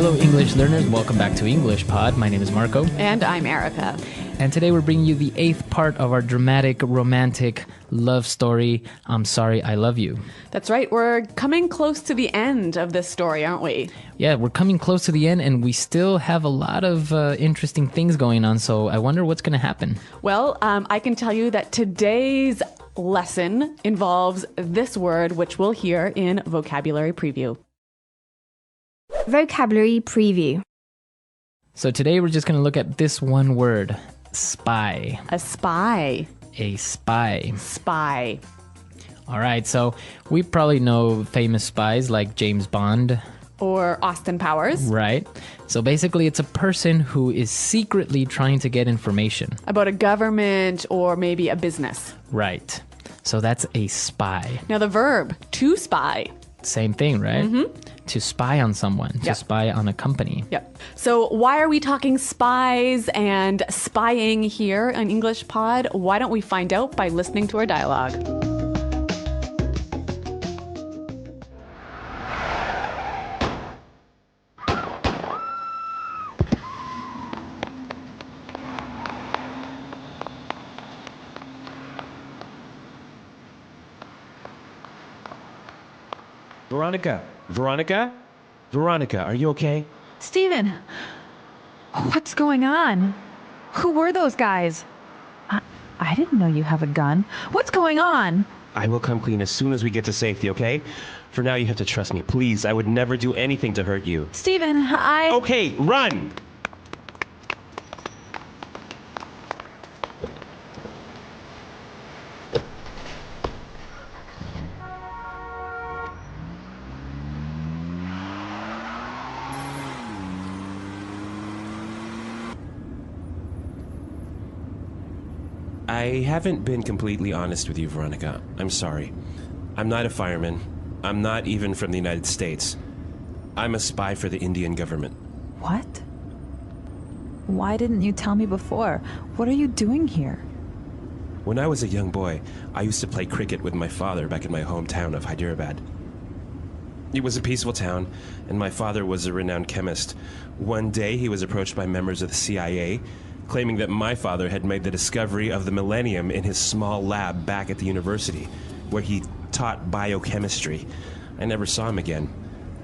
Hello, English learners. Welcome back to English Pod. My name is Marco. And I'm Erica. And today we're bringing you the 8th part of our dramatic, romantic love story, I'm Sorry, I Love You. That's right. We're coming close to the end of this story, aren't we? Yeah, we're coming close to the end and we still have a lot of interesting things going on. So I wonder what's going to happen. Well, I can tell you that today's lesson involves this word, which we'll hear in Vocabulary Preview. Vocabulary Preview. So today we're just going to look at this one word, spy. A spy. A spy. Spy. All right, so we probably know famous spies like James Bond. Or Austin Powers. Right. So basically it's a person who is secretly trying to get information. About a government or maybe a business. Right. So that's a spy. Now the verb, to spy. Same thing, right? Mm-hmm. To spy on someone, to spy on a company. Yep. So why are we talking spies and spying here on English Pod? Why don't we find out by listening to our dialogue? Veronica, are you okay? Steven, what's going on? Who were those guys? I didn't know you have a gun. What's going on? I will come clean as soon as we get to safety, okay? For now, you have to trust me. Please, I would never do anything to hurt you. Steven, Okay, run! I haven't been completely honest with you, Veronica. I'm sorry. I'm not a fireman. I'm not even from the United States. I'm a spy for the Indian government. What? Why didn't you tell me before? What are you doing here? When I was a young boy, I used to play cricket with my father back in my hometown of Hyderabad. It was a peaceful town, and my father was a renowned chemist. One day, he was approached by members of the CIA, claiming that my father had made the discovery of the millennium in his small lab back at the university, where he taught biochemistry. I never saw him again.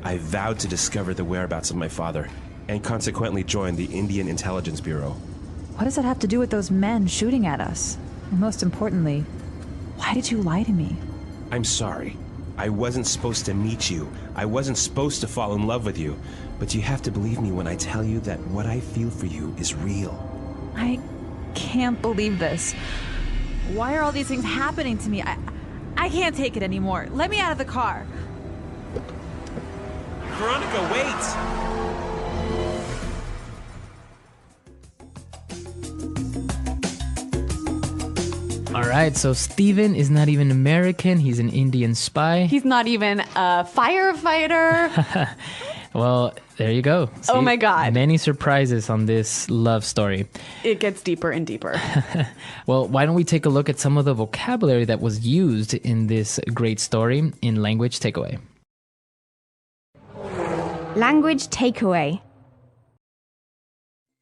I vowed to discover the whereabouts of my father, and consequently joined the Indian Intelligence Bureau. What does that have to do with those men shooting at us? And most importantly, why did you lie to me? I'm sorry. I wasn't supposed to meet you. I wasn't supposed to fall in love with you. But you have to believe me when I tell you that what I feel for you is real. I can't believe this. Why are all these things happening to me? I can't take it anymore. Let me out of the car. Veronica, wait! All right, so Steven is not even American. He's an Indian spy. He's not even a firefighter. Well, there you go. See, oh my God. Many surprises on this love story. It gets deeper and deeper. Well, why don't we take a look at some of the vocabulary that was used in this great story in Language Takeaway. Language Takeaway.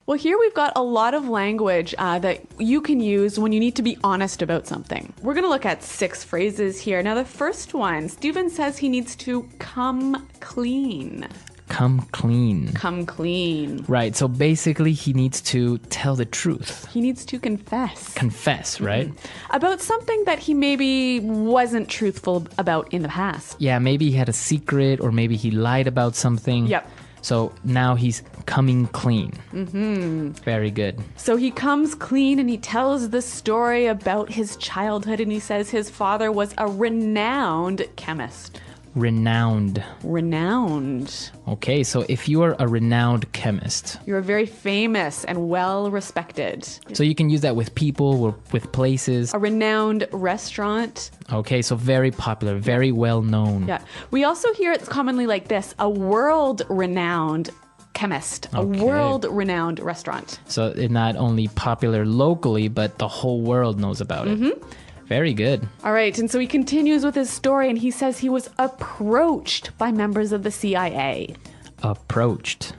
Well, here we've got a lot of language that you can use when you need to be honest about something. We're going to look at 6 phrases here. Now, the first one, Steven says he needs to come clean. Come clean. Come clean. Right, so basically he needs to tell the truth. He needs to confess. Confess, right? About something that he maybe wasn't truthful about in the past. Yeah, maybe he had a secret or maybe he lied about something. Yep. So now he's coming clean. Mm-hmm. Very good. So he comes clean and he tells the story about his childhood, and he says his father was a renowned chemist. Renowned. Renowned. Okay, so if you are a renowned chemist. You're very famous and well respected. So you can use that with people or with places. A renowned restaurant. Okay, so very popular, very well known. Yeah. We also hear it's commonly like this, a world renowned chemist, a world-renowned restaurant. So it's not only popular locally, but the whole world knows about it. Very good. All right, and so he continues with his story, and he says he was approached by members of the CIA. Approached.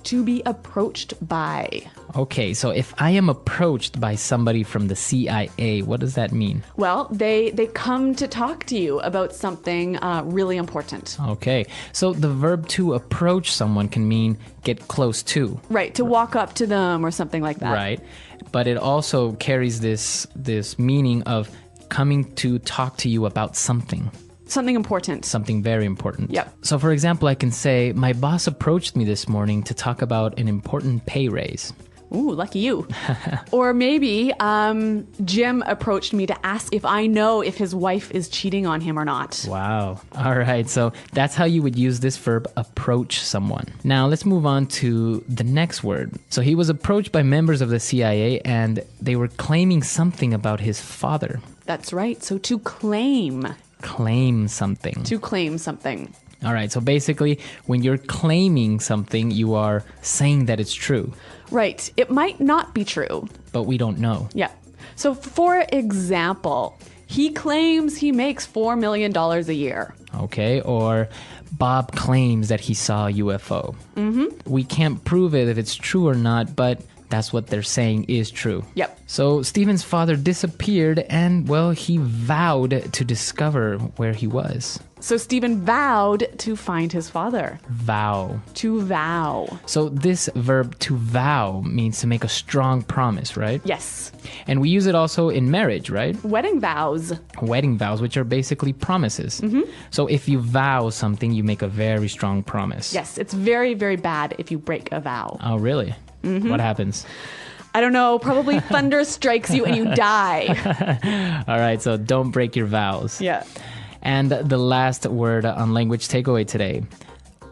to be approached by. Okay, so if I am approached by somebody from the CIA, what does that mean? Well, they come to talk to you about something really important. Okay, so the verb to approach someone can mean get close to. Right, to walk up to them or something like that. Right, but it also carries this meaning of coming to talk to you about something. Something important. Something very important. Yep. So for example, I can say, my boss approached me this morning to talk about an important pay raise. Ooh, lucky you. Or maybe Jim approached me to ask if I know if his wife is cheating on him or not. Wow. All right. So that's how you would use this verb, approach someone. Now let's move on to the next word. So he was approached by members of the CIA and they were claiming something about his father. That's right. So to claim. Claim something. To claim something. All right. So basically, when you're claiming something, you are saying that it's true. Right. It might not be true. But we don't know. Yeah. So for example, he claims he makes $4 million a year. Okay. Or Bob claims that he saw a UFO. Mm-hmm. We can't prove it if it's true or not, but that's what they're saying is true. Yep. So Stephen's father disappeared and, well, he vowed to discover where he was. So Stephen vowed to find his father. Vow. To vow. So this verb to vow means to make a strong promise, right? Yes. And we use it also in marriage, right? Wedding vows. Wedding vows, which are basically promises. Mm-hmm. So if you vow something, you make a very strong promise. Yes, it's very, very bad if you break a vow. Oh, really? Mm-hmm. What happens? I don't know. Probably thunder strikes you and you die. All right, so don't break your vows. Yeah. And the last word on language takeaway today,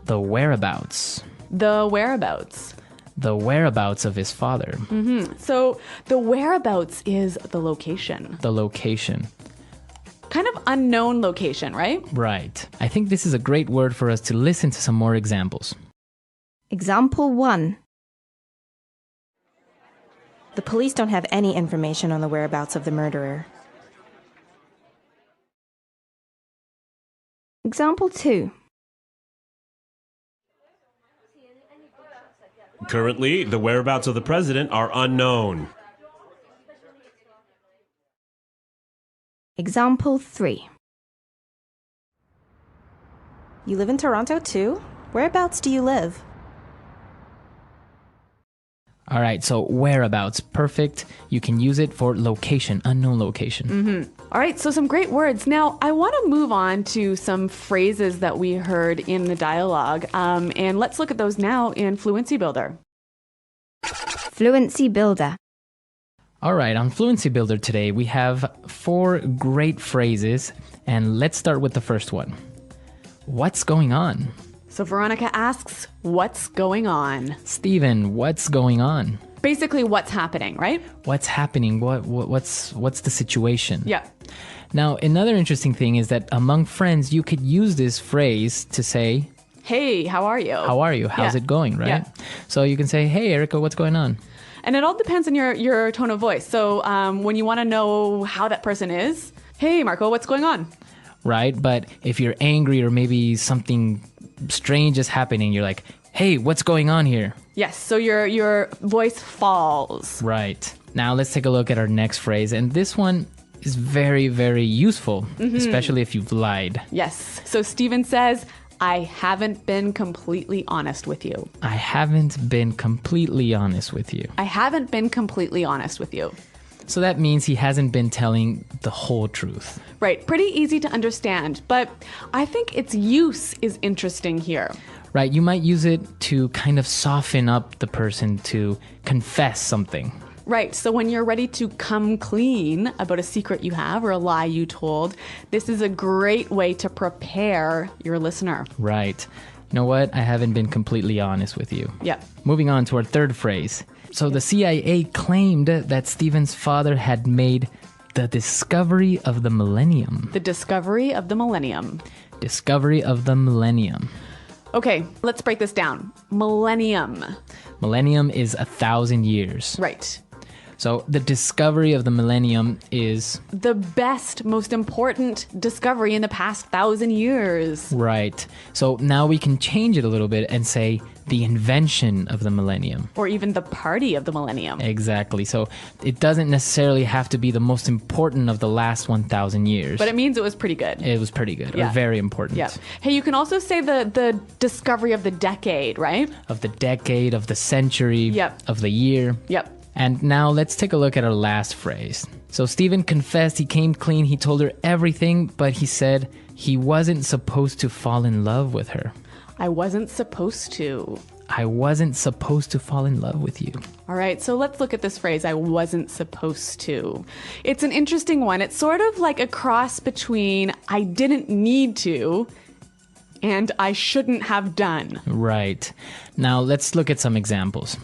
the whereabouts. The whereabouts. The whereabouts of his father. Mm-hmm. So the whereabouts is the location. The location. Kind of unknown location, right? Right. I think this is a great word for us to listen to some more examples. Example 1. The police don't have any information on the whereabouts of the murderer. Example 2. Currently, the whereabouts of the president are unknown. Example 3. You live in Toronto too? Whereabouts do you live? All right, so whereabouts, perfect. You can use it for location, unknown location. Mm-hmm. All right, so some great words. Now, I want to move on to some phrases that we heard in the dialogue, and let's look at those now in Fluency Builder. Fluency Builder. All right, on Fluency Builder today, we have 4 great phrases, and let's start with the first one. What's going on? So Veronica asks, what's going on? Stephen, what's going on? Basically, what's happening, right? What's happening? What's the situation? Yeah. Now, another interesting thing is that among friends, you could use this phrase to say, hey, how are you? how are you? How's it going, right? Yeah. So you can say, hey, Erica, what's going on? And it all depends on your tone of voice. So when you want to know how that person is, hey, Marco, what's going on? Right? But if you're angry or maybe something strange is happening, you're like, hey, what's going on here? Yes, so your voice falls. Right. Now let's take a look at our next phrase. And this one is very, very useful, especially if you've lied. Yes. So Stephen says, I haven't been completely honest with you. I haven't been completely honest with you. I haven't been completely honest with you. So that means he hasn't been telling the whole truth. Right. Pretty easy to understand, but I think its use is interesting here. Right. You might use it to kind of soften up the person to confess something. Right. So when you're ready to come clean about a secret you have or a lie you told, this is a great way to prepare your listener. Right. You know what? I haven't been completely honest with you. Yeah. Moving on to our third phrase. So the CIA claimed that Stephen's father had made the discovery of the millennium. The discovery of the millennium. Discovery of the millennium. Okay, let's break this down. Millennium. Millennium is 1,000 years. Right. So the discovery of the millennium is... the best, most important discovery in the past 1,000 years. Right. So now we can change it a little bit and say the invention of the millennium. Or even the party of the millennium. Exactly. So it doesn't necessarily have to be the most important of the last 1,000 years. But it means it was pretty good. It was pretty good, Yeah. or very important. Yeah. Hey, you can also say the discovery of the decade, right? Of the decade, of the century, Yep. of the year. Yep. And now let's take a look at our last phrase. So Stephen confessed he came clean, he told her everything, but he said he wasn't supposed to fall in love with her. I wasn't supposed to. I wasn't supposed to fall in love with you. All right, so let's look at this phrase, I wasn't supposed to. It's an interesting one. It's sort of like a cross between I didn't need to and I shouldn't have done. Right. Now let's look at some examples.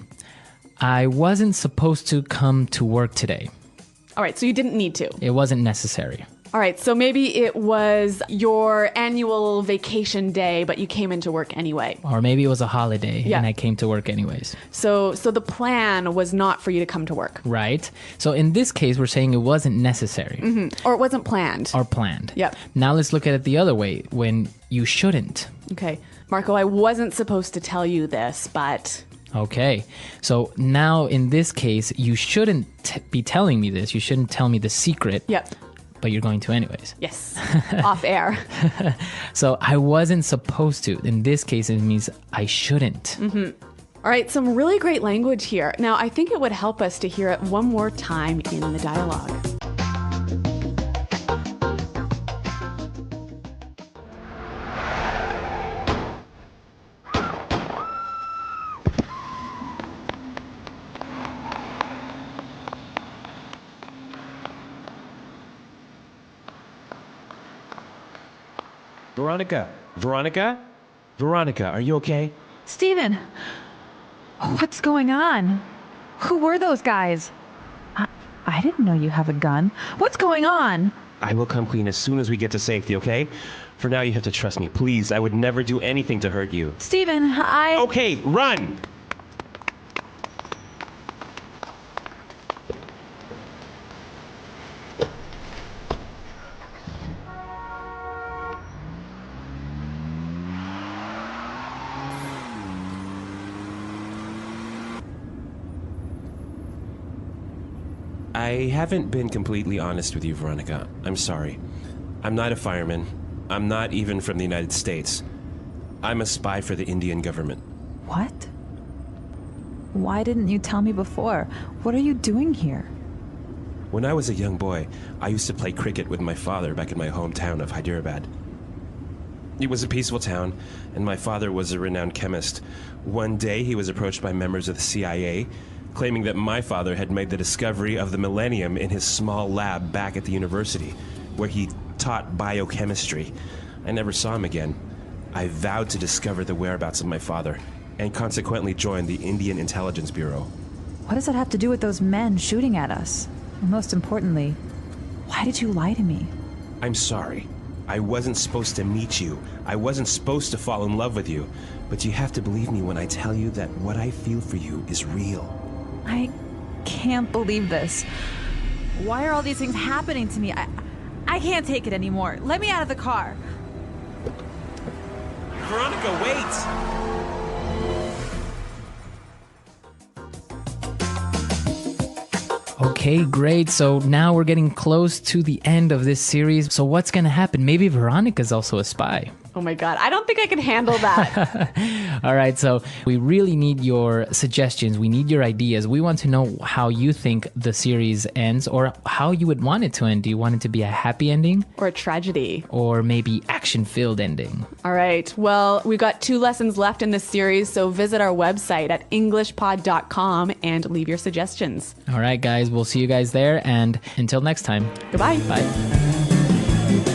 I wasn't supposed to come to work today. All right, so you didn't need to. It wasn't necessary. All right, so maybe it was your annual vacation day, but you came into work anyway. Or maybe it was a holiday Yeah. and I came to work anyways. So the plan was not for you to come to work. Right? So in this case, we're saying it wasn't necessary Or it wasn't planned. or planned. Yep. Now let's look at it the other way, when you shouldn't. Okay. Marco, I wasn't supposed to tell you this, but... Okay. So now in this case, you shouldn't be telling me this. You shouldn't tell me the secret. Yep. But you're going to anyways. Yes. Off air. So I wasn't supposed to. In this case, it means I shouldn't. All right, some really great language here. Now, I think it would help us to hear it one more time in the dialogue. Veronica? Veronica? Veronica, are you okay? Stephen, what's going on? Who were those guys? I didn't know you have a gun. What's going on? I will come clean as soon as we get to safety, okay? For now, you have to trust me. Please, I would never do anything to hurt you. Stephen, Okay, run! I haven't been completely honest with you, Veronica. I'm sorry. I'm not a fireman. I'm not even from the United States. I'm a spy for the Indian government. What? Why didn't you tell me before? What are you doing here? When I was a young boy, I used to play cricket with my father back in my hometown of Hyderabad. It was a peaceful town, and my father was a renowned chemist. One day, he was approached by members of the CIA, claiming that my father had made the discovery of the millennium in his small lab back at the university, where he taught biochemistry. I never saw him again. I vowed to discover the whereabouts of my father, and consequently joined the Indian Intelligence Bureau. What does that have to do with those men shooting at us? And most importantly, why did you lie to me? I'm sorry. I wasn't supposed to meet you. I wasn't supposed to fall in love with you. But you have to believe me when I tell you that what I feel for you is real. I can't believe this. Why are all these things happening to me? I can't take it anymore. Let me out of the car. Veronica, wait! Okay, great. So now we're getting close to the end of this series. So what's going to happen? Maybe Veronica's also a spy. Oh my God, I don't think I can handle that. All right, so we really need your suggestions. We need your ideas. We want to know how you think the series ends or how you would want it to end. Do you want it to be a happy ending Or a tragedy. or maybe action-filled ending? All right, well, we've got 2 lessons left in this series, so visit our website at englishpod.com and leave your suggestions. All right, guys, we'll see you guys there. And until next time, Goodbye. bye.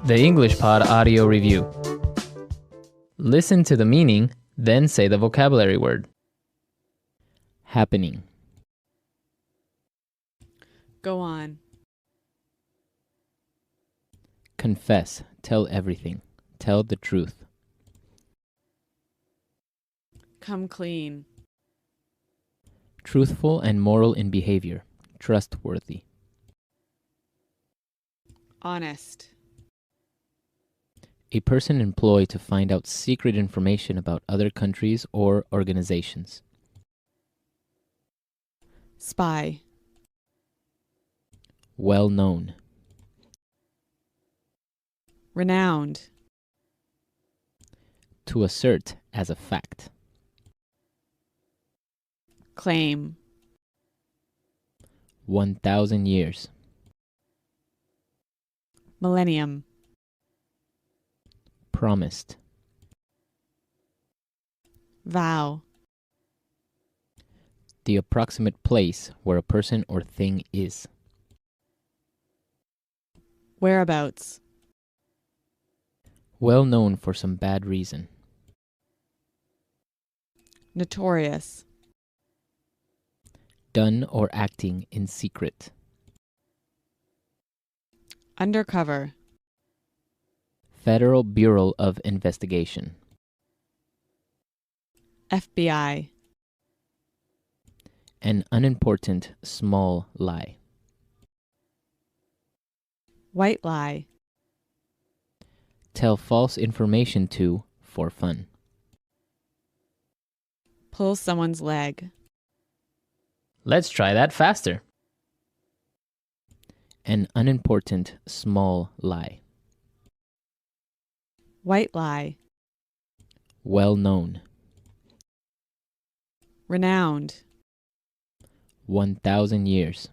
The English Pod Audio Review. Listen to the meaning, then say the vocabulary word. Happening. Go on. Confess. Tell everything. Tell the truth. Come clean. Truthful and moral in behavior. Trustworthy. Honest. A person employed to find out secret information about other countries or organizations. Spy. Well known. Renowned. To assert as a fact. Claim. 1,000 years. Millennium. Promised. Vow. The approximate place where a person or thing is. Whereabouts. Well known for some bad reason. Notorious. Done or acting in secret. Undercover. Federal Bureau of Investigation. FBI. An unimportant small lie. White lie. Tell false information to for fun. Pull someone's leg. Let's try that faster. An unimportant small lie. White lie. Well known. Renowned. 1,000 years.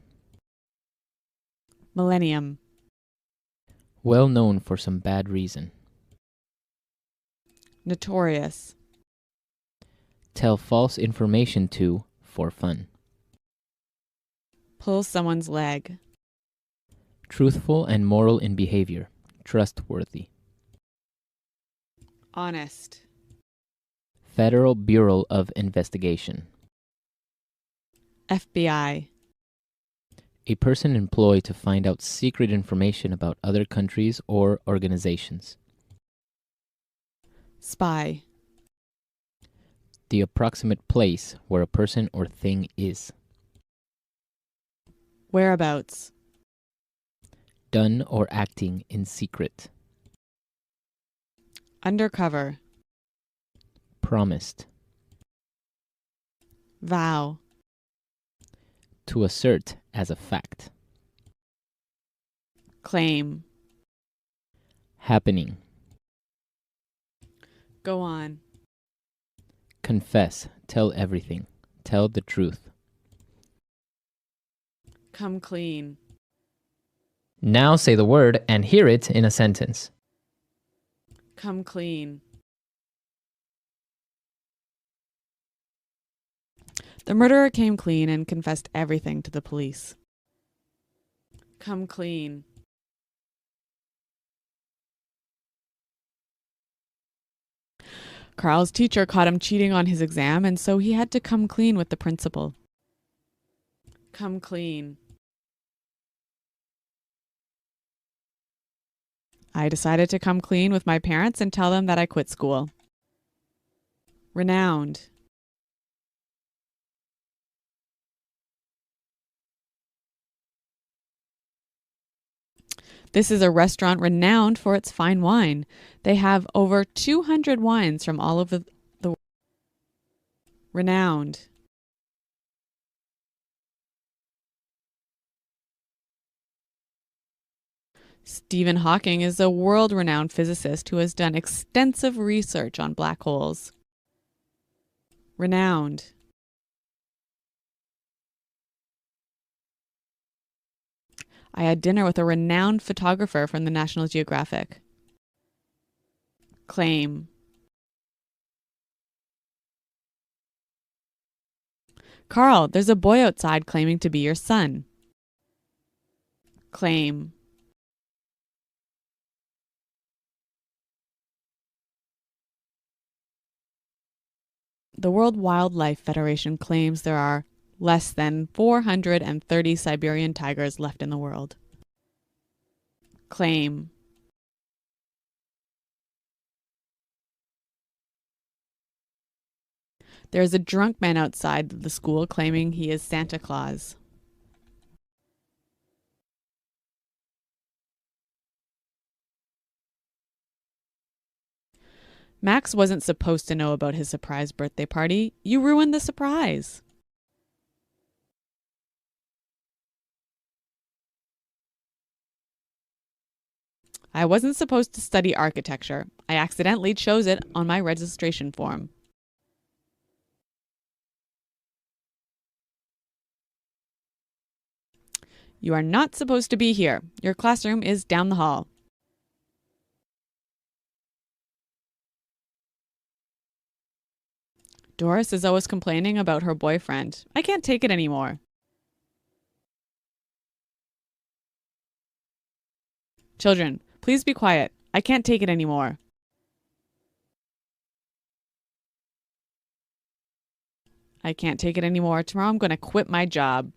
Millennium. Well known for some bad reason. Notorious. Tell false information to for fun. Pull someone's leg. Truthful and moral in behavior. Trustworthy. Honest. Federal Bureau of Investigation. FBI. A person employed to find out secret information about other countries or organizations. Spy. The approximate place where a person or thing is. Whereabouts. Done or acting in secret. Undercover. Promised. Vow. To assert as a fact. Claim. Happening. Go on. Confess. Tell everything. Tell the truth. Come clean. Now say the word and hear it in a sentence. Come clean. The murderer came clean and confessed everything to the police. Come clean. Carl's teacher caught him cheating on his exam, and so he had to come clean with the principal. Come clean. I decided to come clean with my parents and tell them that I quit school. Renowned. This is a restaurant renowned for its fine wine. They have over 200 wines from all over the world. Renowned. Stephen Hawking is a world-renowned physicist who has done extensive research on black holes. Renowned. I had dinner with a renowned photographer from the National Geographic. Claim. Carl, there's a boy outside claiming to be your son. Claim. The World Wildlife Federation claims there are less than 430 Siberian tigers left in the world. Claim. There is a drunk man outside the school claiming he is Santa Claus. Max wasn't supposed to know about his surprise birthday party. You ruined the surprise. I wasn't supposed to study architecture. I accidentally chose it on my registration form. You are not supposed to be here. Your classroom is down the hall. Doris is always complaining about her boyfriend. I can't take it anymore. Children, please be quiet. I can't take it anymore. I can't take it anymore. Tomorrow I'm going to quit my job.